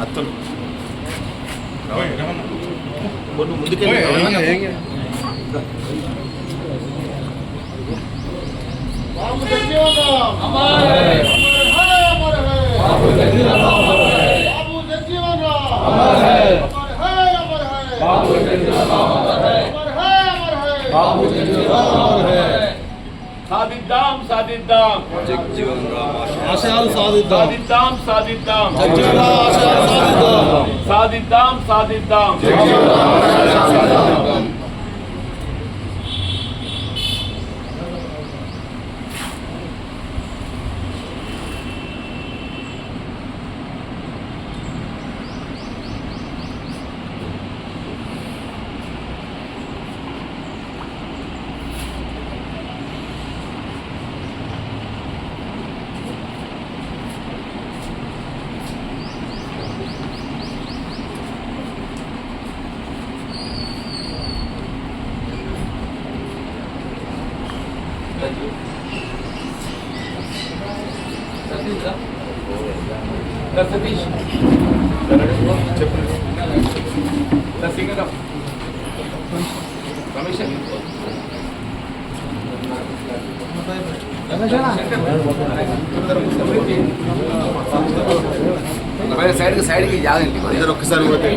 అత్తలు సాధిద్దాం సాధిద్దాం జగజీవన్ రామ్ ఆశయాలు సాధిద్దాం సాధిద్దాం సాధిద్దాం జగజీవన్ రామ్ ఆశయాలు సాధిద్దాం సాధిద్దాం సాధిద్దాం సతీష్ చెప్పండి సింగర్ రమేష్ సైడ్కి జాగండి ఇద్దరు ఒక్కసారి పోతే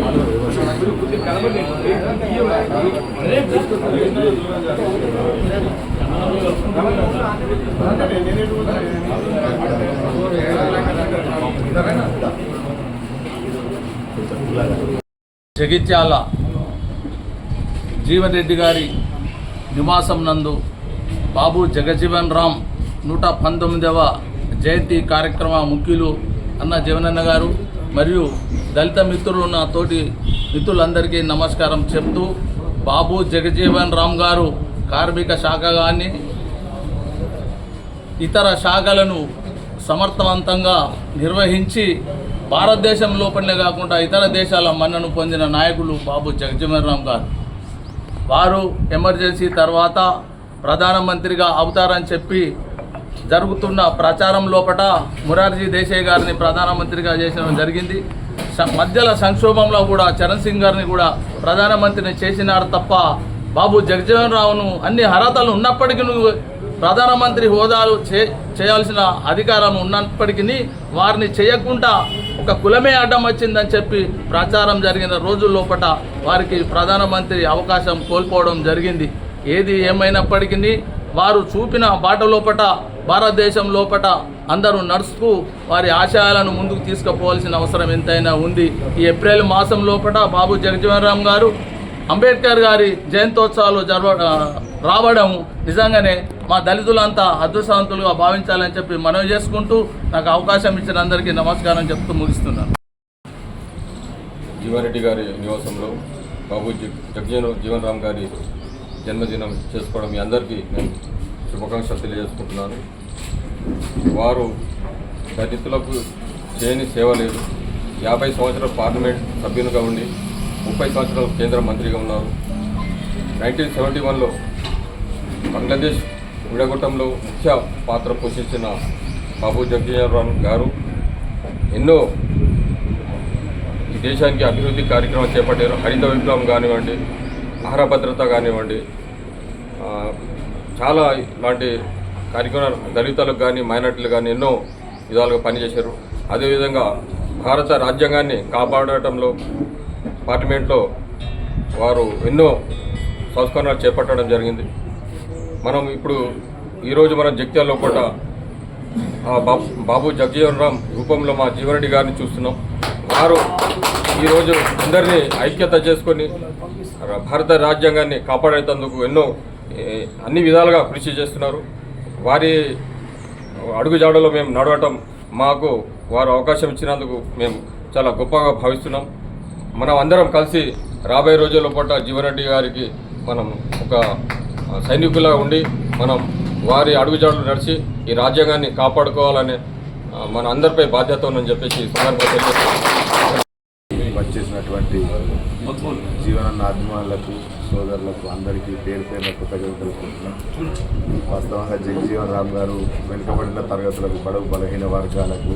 జగిత్యాల జీవన్ రెడ్డి గారి నివాసం నందు బాబు జగజీవన్ రామ్ 119వ జయంతి కార్యక్రమ ముఖ్యులు అన్న జీవనన్న గారు మరియు దళిత మిత్రులు నా తోటి మిత్రులందరికీ నమస్కారం చెప్తూ బాబు జగజీవన్ రామ్ గారు కార్మిక శాఖ కానీ ఇతర శాఖలను సమర్థవంతంగా నిర్వహించి భారతదేశం లోపలనే కాకుండా ఇతర దేశాల మన్నను పొందిన నాయకులు బాబు జగజీవన్ రామ్ గారు. వారు ఎమర్జెన్సీ తర్వాత ప్రధానమంత్రిగా అవుతారని చెప్పి జరుగుతున్న ప్రచారం లోపల మొరార్జీ దేశాయ్ గారిని ప్రధానమంత్రిగా చేసడం జరిగింది. మధ్యల సంక్షోభంలో కూడా చరణ్ సింగ్ గారిని కూడా ప్రధానమంత్రిని చేసినారు తప్ప బాబు జగజీవన్ రామ్ను అన్ని అర్హతలు ఉన్నప్పటికీ ప్రధానమంత్రి హోదాలు చేయాల్సిన అధికారం ఉన్నప్పటికీ వారిని చేయకుండా ఒక కులమే అడ్డం వచ్చిందని చెప్పి ప్రచారం జరిగిన రోజుల లోపల వారికి ప్రధానమంత్రి అవకాశం కోల్పోవడం జరిగింది. ఏది ఏమైనప్పటికీ వారు చూపిన బాట లోపల భారతదేశం లోపల అందరూ నడుస్తూ వారి ఆశయాలను ముందుకు తీసుకుపోవాల్సిన అవసరం ఎంతైనా ఉంది. ఈ ఏప్రిల్ మాసం లోపల బాబు జగజీవన్ రామ్ గారు అంబేద్కర్ గారి జయంతోత్సవాలు రావడం నిజంగానే మా దళితులంతా అదృష్టవంతులుగా భావించాలని చెప్పి మనవి చేసుకుంటూ నాకు అవకాశం ఇచ్చిన అందరికీ నమస్కారం చెప్తూ ముగిస్తున్నాను. జీవారెడ్డి గారి నివాసంలో బాబు జగజీవన్ రామ్ గారి జన్మదినం చేసుకోవడం మీ అందరికీ నేను శుభాకాంక్షలు తెలియజేసుకుంటున్నాను. వారు దళితులకు చేయని సేవ లేదు. 50 సంవత్సరాల పార్లమెంట్ సభ్యునిగా ఉండి 30 సంవత్సరాలు కేంద్ర మంత్రిగా ఉన్నారు. 1971లో బంగ్లాదేశ్ విడగొట్టంలో ముఖ్య పాత్ర పోషించిన బాబు జగజీవన్ రామ్ గారు ఎన్నో ఈ దేశానికి అభివృద్ధి కార్యక్రమాలు చేపట్టారు. హరిత విప్లవం కానివ్వండి, ఆహార భద్రత కానివ్వండి, చాలా ఇలాంటి కార్యక్రమాలు దళితులకు కానీ మైనార్టీలకు కానీ ఎన్నో విధాలుగా పనిచేశారు. అదేవిధంగా భారత రాజ్యాంగాన్ని కాపాడటంలో పార్లమెంట్లో వారు ఎన్నో సంస్కరణలు చేపట్టడం జరిగింది. మనం ఇప్పుడు ఈరోజు మనం జగిత్యాలలో కూడా బాబు జగజీవన్ రామ్ రూపంలో మా జీవరెడ్డి గారిని చూస్తున్నాం. వారు ఈరోజు అందరినీ ఐక్యత చేసుకొని భారత రాజ్యాంగాన్ని కాపాడేందుకు అన్ని విధాలుగా కృషి చేస్తున్నారు. వారి అడుగుజాడలో మేము నడవటం మాకు వారు అవకాశం ఇచ్చినందుకు మేము చాలా గొప్పగా భావిస్తున్నాం. మనం అందరం కలిసి రాబోయే రోజుల్లో పూట జీవరెడ్డి గారికి మనం ఒక సైనికులా ఉండి మనం వారి అడుగుజాడలు నడిచి ఈ రాజ్యాంగాన్ని కాపాడుకోవాలనే మన అందరిపై బాధ్యత ఉందని చెప్పేసి వచ్చేసినటువంటి జీవనన్న అభిమానులకు సోదరులకు అందరికీ పేరు పేరున కృతజ్ఞతలు తెలుపుకుంటున్నాం. వాస్తవంగా జగజీవన్ రామ్ గారు వెనుకబడిన తరగతులకు బడుగు బలహీన వర్గాలకు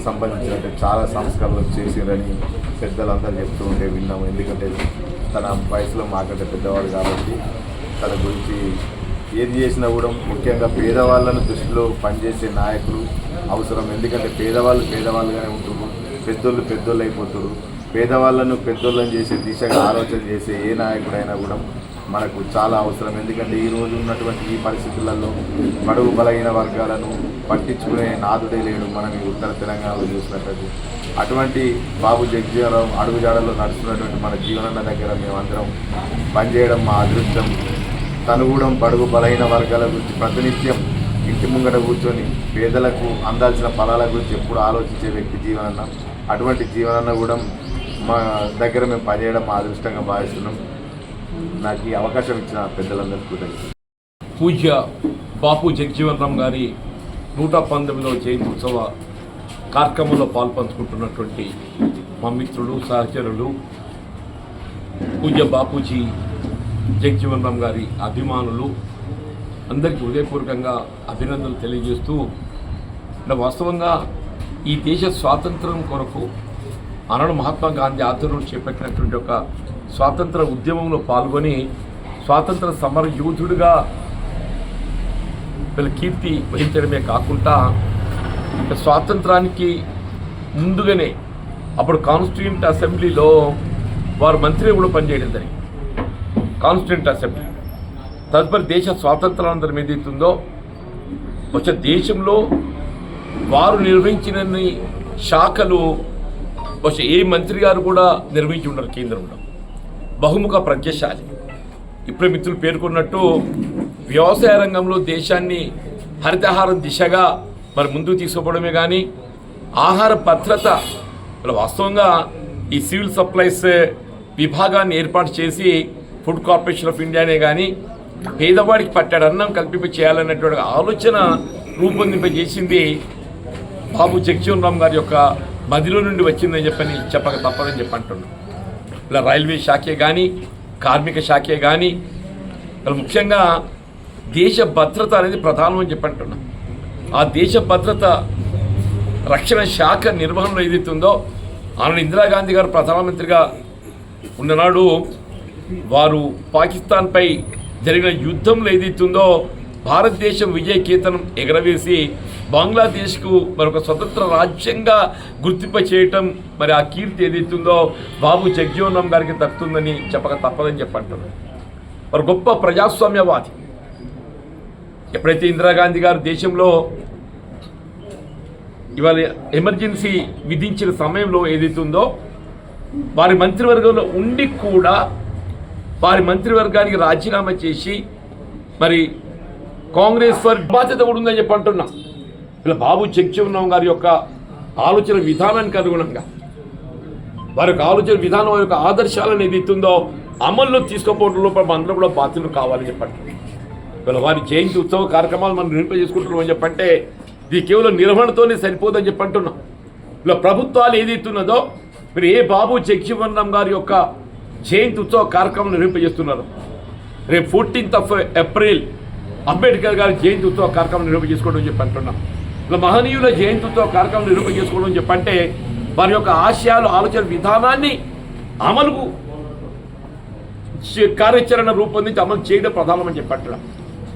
సంబంధించినట్టు చాలా సంస్కరణలు చేసిరని పెద్దలందరూ చెప్తూ ఉంటే విన్నాము. ఎందుకంటే తన వయసులో మాకంటే పెద్దవాడు కాబట్టి తన గురించి ఏది చేసినా కూడా ముఖ్యంగా పేదవాళ్ళను దృష్టిలో పనిచేసే నాయకులు అవసరం. ఎందుకంటే పేదవాళ్ళుగానే ఉంటున్నారు, పెద్దోళ్ళు అయిపోతారు. పేదవాళ్ళను పెద్దోళ్ళని చేసే దిశగా ఆలోచన చేసే ఏ నాయకుడైనా కూడా మనకు చాలా అవసరం. ఎందుకంటే ఈరోజు ఉన్నటువంటి ఈ పరిస్థితులలో బడుగు బలహీన వర్గాలను పట్టించుకునే నాదుడే లేడు మనం ఈ ఉత్తర తెలంగాణలో చూసినట్లయితే. అటువంటి బాబు జగజీవనరావు అడుగుజాడల్లో నడుస్తున్నటువంటి మన జీవనన్న దగ్గర మేమందరం పనిచేయడం మా అదృష్టం. తను కూడా బడుగు బలహీన వర్గాల గురించి ప్రతినిత్యం ఇంటి ముంగట కూర్చొని పేదలకు అందాల్సిన ఫలాల గురించి ఎప్పుడు ఆలోచించే వ్యక్తి జీవనన్న. అటువంటి జీవనన్న కూడా మా దగ్గర మేము పనిచేయడం మా అదృష్టంగా భావిస్తున్నాం. నాకు ఈ అవకాశం ఇచ్చిన పెద్దలందరికీ కృతజ్ఞతలు. పూజ్య బాపు జగజీవనరామ్ గారి 119వ జయంతి ఉత్సవ కార్యక్రమంలో పాల్పంచుకుంటున్నటువంటి మా మిత్రులు సహచరులు పూజ్య బాపూజీ జగజీవనరామ్ గారి అభిమానులు అందరికీ హృదయపూర్వకంగా అభినందనలు తెలియజేస్తూ, వాస్తవంగా ఈ దేశ స్వాతంత్రం కొరకు ఆనాడు మహాత్మా గాంధీ ఆధ్వర్యంలో చేపట్టినటువంటి ఒక స్వాతంత్ర ఉద్యమంలో పాల్గొని స్వాతంత్ర సమర యోధుడిగా వీళ్ళ కీర్తి వహించడమే కాకుండా స్వాతంత్రానికి ముందుగానే అప్పుడు కాన్స్టిట్యూంట్ అసెంబ్లీలో వారు మంత్రిగా కూడా పనిచేయడం జరిగింది. కాన్స్టిట్యూంట్ అసెంబ్లీ తదుపరి దేశ స్వాతంత్రానంతరం ఏదైతుందో వచ్చే దేశంలో వారు నిర్వహించిన శాఖలు వచ్చే ఏ మంత్రి గారు కూడా నిర్వహించి ఉండరు. కేంద్రంలో బహుముఖ ప్రజ్ఞశాలి. ఇప్పుడే మిత్రులు పేర్కొన్నట్టు వ్యవసాయ రంగంలో దేశాన్ని హరితహారం దిశగా మరి ముందుకు తీసుకుపోవడమే కానీ ఆహార భద్రత వాస్తవంగా ఈ సివిల్ సప్లైస్ విభాగాన్ని ఏర్పాటు చేసి ఫుడ్ కార్పొరేషన్ ఆఫ్ ఇండియానే కానీ పేదవాడికి పట్టాడు అన్నం కల్పింప చేయాలనేటువంటి ఆలోచన రూపొందింపజేసింది బాబు జగజీవనరామ్ గారి యొక్క మదిలో నుండి వచ్చిందని చెప్పక తప్పదని చెప్పి అంటున్నాను. ఇలా రైల్వే శాఖే కానీ కార్మిక శాఖే కానీ ఇలా ముఖ్యంగా దేశ భద్రత అనేది ప్రధానం అని చెప్పి అంటున్నాం. ఆ దేశ భద్రత రక్షణ శాఖ నిర్వహణలో ఏదైతుందో ఆనాడు ఇందిరాగాంధీ గారు ప్రధానమంత్రిగా ఉన్ననాడు వారు పాకిస్తాన్పై జరిగిన యుద్ధంలో ఏదైతుందో భారతదేశం విజయ కేతనం ఎగరవేసి బంగ్లాదేశ్కు మరొక స్వతంత్ర రాజ్యంగా గుర్తింప చేయటం మరి ఆ కీర్తి ఏదైతుందో బాబు జగజీవనరామ్ గారికి దక్కుతుందని చెప్పక తప్పదని చెప్పంటారు. మరి గొప్ప ప్రజాస్వామ్యవాది. ఎప్పుడైతే ఇందిరాగాంధీ గారు దేశంలో ఇవాళ ఎమర్జెన్సీ విధించిన సమయంలో ఏదైతుందో వారి మంత్రివర్గంలో ఉండి కూడా వారి మంత్రివర్గానికి రాజీనామా చేసి మరి కాంగ్రెస్ బాధ్యత కూడా ఉందని చెప్పి అంటున్నా. ఇలా బాబు జగజీవనరామ్ గారి యొక్క ఆలోచన విధానానికి అనుగుణంగా వారి యొక్క ఆలోచన విధానం వారి యొక్క ఆదర్శాలను ఏదైతుందో అమల్లో తీసుకుపోవడంలో అందరూ కూడా బాధ్యతలు కావాలని చెప్పండి. ఇలా వారి జయంతి ఉత్సవ కార్యక్రమాలు మనం నిర్వహింపజేసుకుంటున్నామని చెప్పంటే ఇది కేవలం నిర్వహణతోనే సరిపోదని చెప్పంటున్నాం. ఇలా ప్రభుత్వాలు ఏదైతున్నదో మీరు ఏ బాబు జగజీవనరామ్ గారి యొక్క జయంతి ఉత్సవ కార్యక్రమం నిర్వహింపజేస్తున్నారు. రేపు 14th April అంబేద్కర్ గారి జయంతి ఉత్సవ కార్యక్రమం నిర్వహించుకోవడం అని చెప్పి అంటున్నాం. ఇలా మహనీయుల జయంతి ఉత్సవ కార్యక్రమం నిర్వహించుకోవడం అని చెప్పంటే వారి యొక్క ఆశయాలు ఆలోచన విధానాన్ని అమలుకు కార్యాచరణ రూపొందించి అమలు చేయడం ప్రధానమని చెప్పి అంటున్నాం.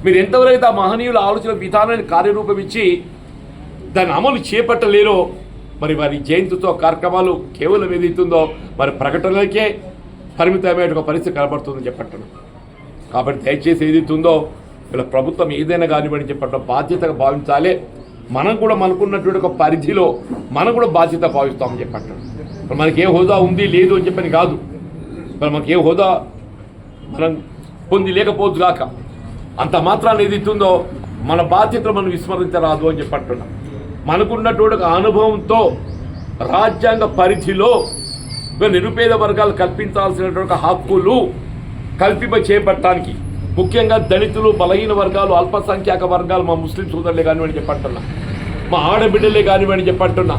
మీరు ఎంతవరకు ఆ మహనీయుల ఆలోచన విధానాన్ని కార్యరూపం ఇచ్చి దాన్ని అమలు చేపట్టలేరో మరి వారి జయంతి ఉత్సవ కార్యక్రమాలు కేవలం ఏదైతుందో మరి ప్రకటనలకే పరిమితమైన ఒక పరిస్థితి కనబడుతుందని చెప్పంటున్నాం. కాబట్టి దయచేసి ఏదైతుందో ఇలా ప్రభుత్వం ఏదైనా కానివ్వని చెప్పడం బాధ్యతగా భావించాలి. మనం కూడా మనకున్నటువంటి ఒక పరిధిలో మనం కూడా బాధ్యత భావిస్తామని చెప్పంటాం. మరి మనకి ఏ హోదా ఉంది లేదు అని చెప్పని కాదు, మరి మనకి ఏ హోదా మనం పొంది లేకపోవచ్చు కాక అంత మాత్రాన్ని ఏదైతుందో మన బాధ్యతలు మనం విస్మరించరాదు అని చెప్పంటున్నాం. మనకున్నటువంటి ఒక అనుభవంతో రాజ్యాంగ పరిధిలో నిరుపేద వర్గాలు కల్పించాల్సినటువంటి హక్కులు కల్పింప చేపట్టడానికి ముఖ్యంగా దళితులు బలహీన వర్గాలు అల్పసంఖ్యాక వర్గాలు మా ముస్లిం సోదరులే కానివ్వండి చెప్పంటున్నా, మా ఆడబిడ్డలే కానివ్వండి చెప్పంటున్నా,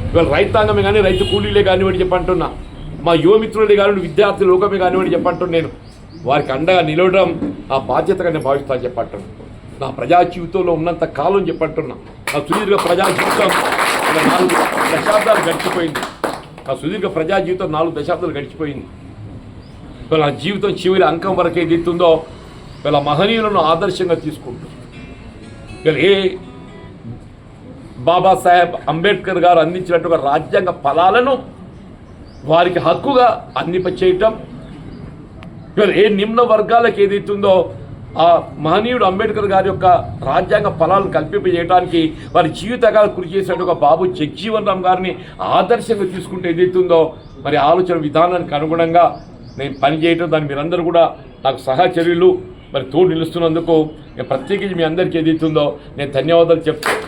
ఇవాళ రైతాంగమే కానీ రైతు కూలీలే కానివ్వండి చెప్పంటున్నా, మా యువమిత్రులే కానివ్వండి విద్యార్థి లోకమే కానివ్వండి చెప్పంటున్నా. నేను వారికి అండగా నిలవడం ఆ బాధ్యతగా నేను భావిస్తాను చెప్పంటున్నా. నా ప్రజా జీవితంలో ఉన్నంత కాలం చెప్పంటున్నా, నా సుదీర్ఘ ప్రజా జీవితం ఇలా 4 దశాబ్దాలు గడిచిపోయింది. ఆ సుదీర్ఘ ప్రజా జీవితం 4 దశాబ్దాలు గడిచిపోయింది. వీళ్ళ జీవితం చివరి అంకం వరకు ఏదైతుందో వీళ్ళ మహనీయులను ఆదర్శంగా తీసుకుంటుంది. వీళ్ళు బాబాసాహెబ్ అంబేద్కర్ గారు అందించినట్టుగా రాజ్యాంగ ఫలాలను వారికి హక్కుగా అందింపచేయటం, వీళ్ళు నిమ్న వర్గాలకు ఏదైతుందో ఆ మహనీయుడు అంబేద్కర్ గారి యొక్క రాజ్యాంగ ఫలాలను కల్పింపజేయడానికి వారి జీవితకాలం కృషి చేసినట్టుగా బాబు జగజీవన్ రామ్ గారిని ఆదర్శంగా తీసుకుంటే ఏదైతుందో మరి ఆలోచన విధానానికి అనుగుణంగా నేను పనిచేయటం, దాన్ని మీరందరూ కూడా నాకు సహచర్యులు మరి తోడు నిలుస్తున్నందుకు నేను ప్రత్యేకించి మీ అందరికీ ఏదైతుందో నేను ధన్యవాదాలు చెప్తాను.